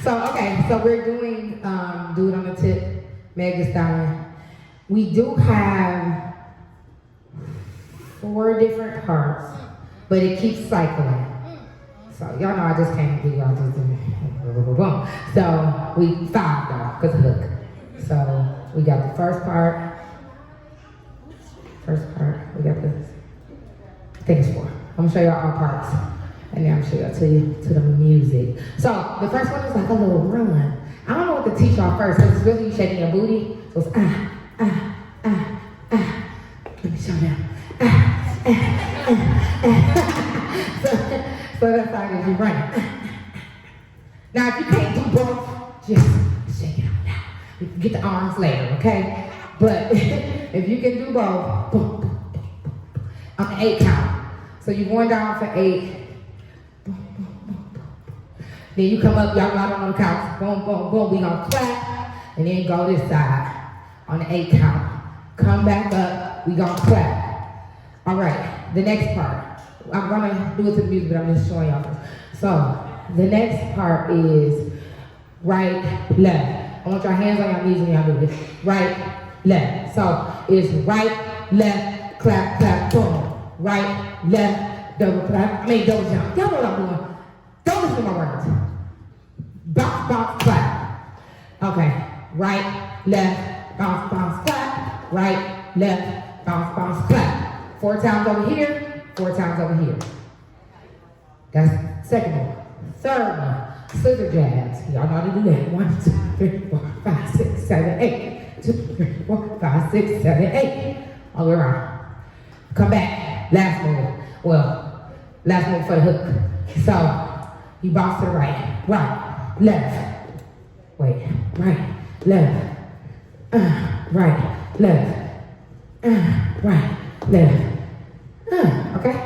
So we're doing Dude on the Tip, Meg Thee Stallion. We do have 4 different parts, but it keeps cycling. So y'all know I just can't do y'all just do boom. So we 5 though, cause of hook. So we got the first part, we got this. I think it's 4. I'm gonna show y'all all parts. And then I'm sure I'll tell you to the music. So the first one is like a little run. I don't know what to teach y'all first, because it's really you shaking your booty. So it's Let me show them. So that's how it is, you run. Now if you can't do both, just shake it out now. You can get the arms later, okay? But if you can do both, boom, boom, boom, boom, on the 8 count. So you're going down for 8. Then you come up, y'all got on the couch, boom, boom, boom, we gonna clap, and then go this side on the 8 count. Come back up, we gonna clap. All right, the next part. I'm gonna do it to the music, but I'm just showing y'all this. So, the next part is right, left. I want your hands on your knees when y'all do this. Right, left. So, it's right, left, clap, clap, boom. Right, left, double clap, double jump. Y'all know what I'm doing. Don't listen to my words. Bounce, bounce, clap. Okay. Right, left, bounce, bounce, clap. Right, left, bounce, bounce, clap. 4 times over here, 4 times over here. That's second one. Third one, scissor jabs. Y'all know how to do that. 1, 2, 3, 4, 5, 6, 7, 8. 2, 3, 4, 5, 6, 7, 8. All the way around. Come back. Last move. Well, last move for the hook. So, you bounce to the right, left, wait, right, left, right, left, right, left, okay?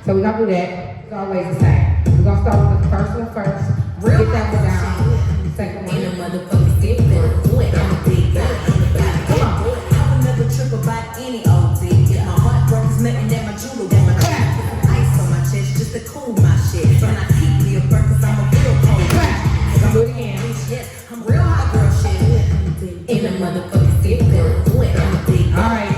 So we're gonna do that, it's always the same. We're gonna start with the first one first, get that one down, second one. Ain't no motherfucking get better, do it, I'm a big guy, Come on. I would never trip about any old thing, get my heart broke, it's nothing that my jewel, that my ice on my chest, just to cool my shit, and I keep me a burn, cause I'm a real cold. Do it again. Yes, I'm real hot girl shit. Ain't a motherfucking get better, do it, I'm a big guy. All right,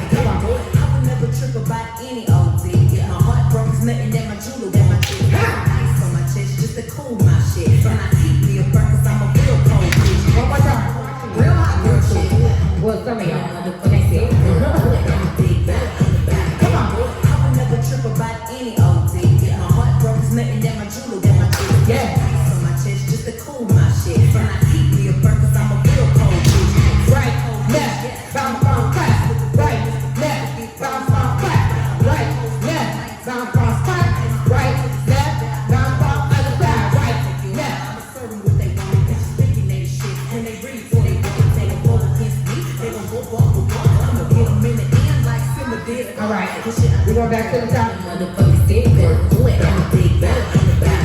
come on. I would never trip about any old thing, get my heart broke, it's nothing that my jewel, that my chick. Ice on my chest, just to cool my shit, and I keep me a burn, cause I'm a real cold bitch. One more time. Real hot girl shit. Well, some of y'all. Motherfucking get better, do it, I'm a big guy. Come on. I would never trip about any old thing, get my heart broke, it's nothing that my jewel, that my chick. Yeah. Ice on my chest, just to cool my shit, and I keep me a burn, cause I'm a real cold bitch. Right, left, bounce, bounce, clap. Right, left, bounce, bounce, clap. Right, left, bounce, bounce, clap. Right, left, bounce, bounce, other side. Right, left. I'ma serve them what they want, they just thinking they shit, and they really what they want. They gon' go against me, they gon' go walk. I'ma get them in the end like Simba did. All right, we go back to the top. Motherfuckers did better, do it, I'm a big better.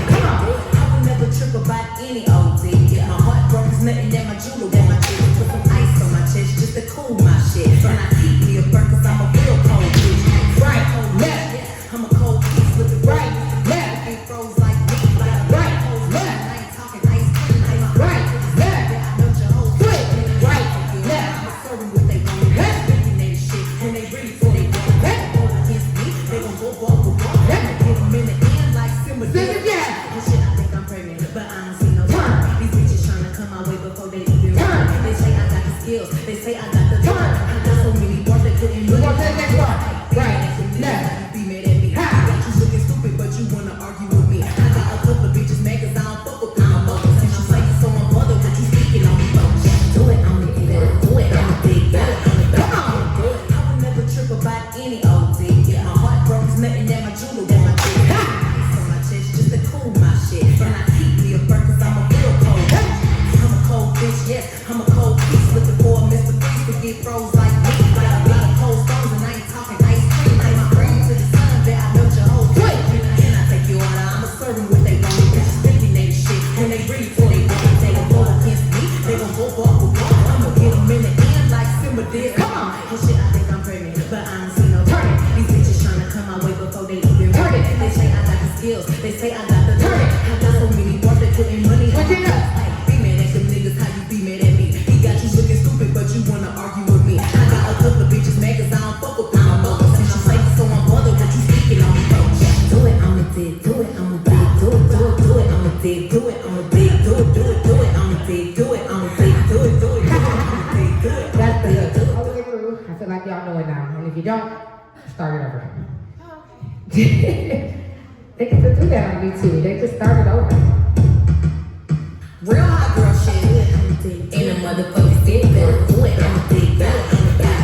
Come on. I would never trip about any old thing, get my heart broke, it's nothing that my jewel, that my chick. Put some ice on my chest just to cool my shit, and I keep me a burn, cause I'm a real cold bitch. Right, left, I'm a cold piece with the right, left, They froze like me, right, left, I ain't talking ice cream, I'm a right, left, I know your whole switch, right, left, I'ma serve them what they want, left, thinking they shit, and they really what they want. They left, go against me, they gon' go walk. left. Get them in the end like Simba did. Scissor jab. This shit, I think I'm pregnant, but I don't see no Turn. These bitches tryna come my way before they even Turn. run. They say I got the skills, they say I got the Turn. I got so many bars they couldn't We go to the next one. Right, left, be mad at me. Ha. I got you looking stupid, but you wanna argue with me. I got a couple of bitches mad cause I don't fuck with them no more. And I'm saying so I'm bothered what you speaking on me for. Do it, I'm the big better. Do it, I'm a big better. come on. I would never trip about any old thing. Get my heart broke, it's nothing that my jewel, that my chick. Ice on my chest just to cool my shit. And I keep me a burn cause I'm a real cold bitch. I'm a cold bitch, yes, I'm a cold piece. Looking for a Mr. Freeze to get froze like me. Got a lot of cold stones and I ain't talking ice cream. Like my brain to the sun, bet I melt your whole twig. And I take you out, I'ma serve them what they want. Bitches thinking they shit, and they really what they want. They gon' go against me, they gon' go walk. I'ma get them in the end like Simba did. Come on. This shit, I think I'm pregnant, but I don't see no Turn it. These bitches tryna come my way before they even Turn it. They say I got the skills, they say I got the Turn it. I got so many bars they putting money Switch it up. don't, start it over. They get to do that on YouTube. They just start it over. Real hot girl shit. In a motherfucking dick, better do it. I'm a dick, better.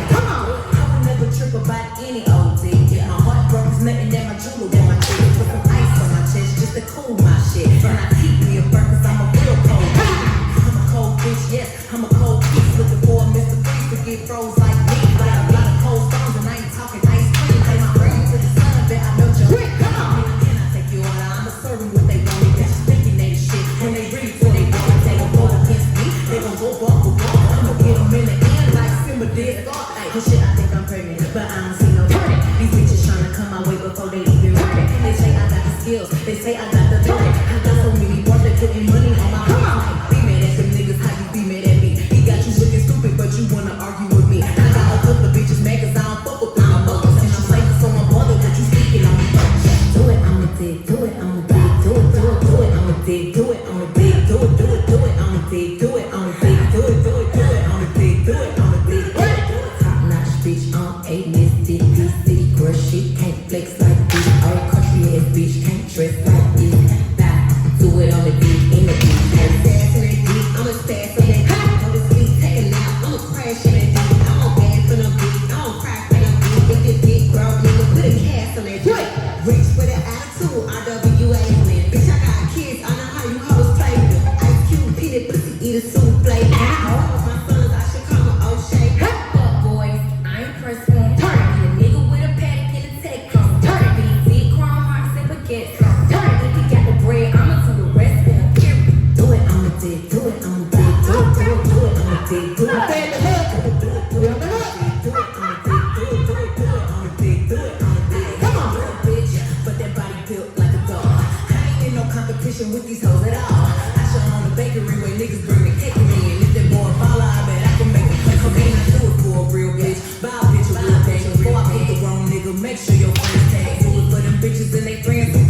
Come on. I would never trip about any old dick. Yeah, my heart broke, it's nothing that my jewel that my dick. Put some ice on my chest just to cool my shit. And I keep me a burn cause I'm a real cold bitch. I'm a cold bitch, yes, I'm a cold bitch. Looking for a Mr. Freeze to get froze like me. But I got a lot of cold stones and I ain't talking ice cream. Take my brain to the sun, bet I know you. Quick, come on. And I take you on, I'ma serve them what they want. They just thinking they the shit. When they ready for they want, they gon' go against me. They gon' go walk for walk. I'ma get them in the end like Simba did. Oh shit, I think I'm pregnant, but I don't see no turning. These bitches tryna come my way before they even run it. They say I got the skills, they say I got the learning. I got so many more that putting money on my heart. Be mad at them niggas, how you be mad at me? He got you looking stupid, but you wanna argue with me. I got a couple of bitches mad cause I don't fuck with my mothers. And I'm saying so my mother, but you speaking on me. Do it, I'ma dig, do it, I'ma dig, do it, do it, do it, I'ma dig, do it, I'ma dig, do it, do it, do it, I'ma dig, do it, I'ma dig, do it, do it, do it, I'ma dig, do it, I'ma dig, do it, do it. Top notch bitch, A-listed, this city girl shit can't flex like this. Old country ass bitch can't dress like this. Bye, do it on the beat, in the beat. I'm fast on that beat, I'ma fast on that beat. On the sleep, take a nap, I'ma crash on that beat. I don't gas for them beat, I don't cry for them beat. If your dick grow, nigga, put a cast on that beat. Rich with an attitude, RWA. Bitch, I got kids, I know how you hoes play. Ice Cube, peanut pussy, eat a souffle. My sons, I should call my O'Shea. Fuck boys, I ain't pressed one. Turn me a nigga with a paddock and a tech gun. Turn me big chrome hearts and baguettes. Turn if he got the bread, I'ma do the rest in a period. Do it, I'ma dig, do it, I'ma dig, do it, do it, do it, I'ma dig, do it. Stay in the hook. Do it, do it, do it, do it, I'ma dig, do it, do it, do it, I'ma dig, do it, I'ma dig. Come on, bitch, but that body built like a dog. I ain't in no competition with these hoes at all. I show on the bakery where niggas bring the cake to me, and if that boy follow, I bet I can make it play for me. I do it for a real bitch, buy a bitch a real thing. Before I pick the wrong nigga, make sure your friends tag. Do it for them bitches and they friends.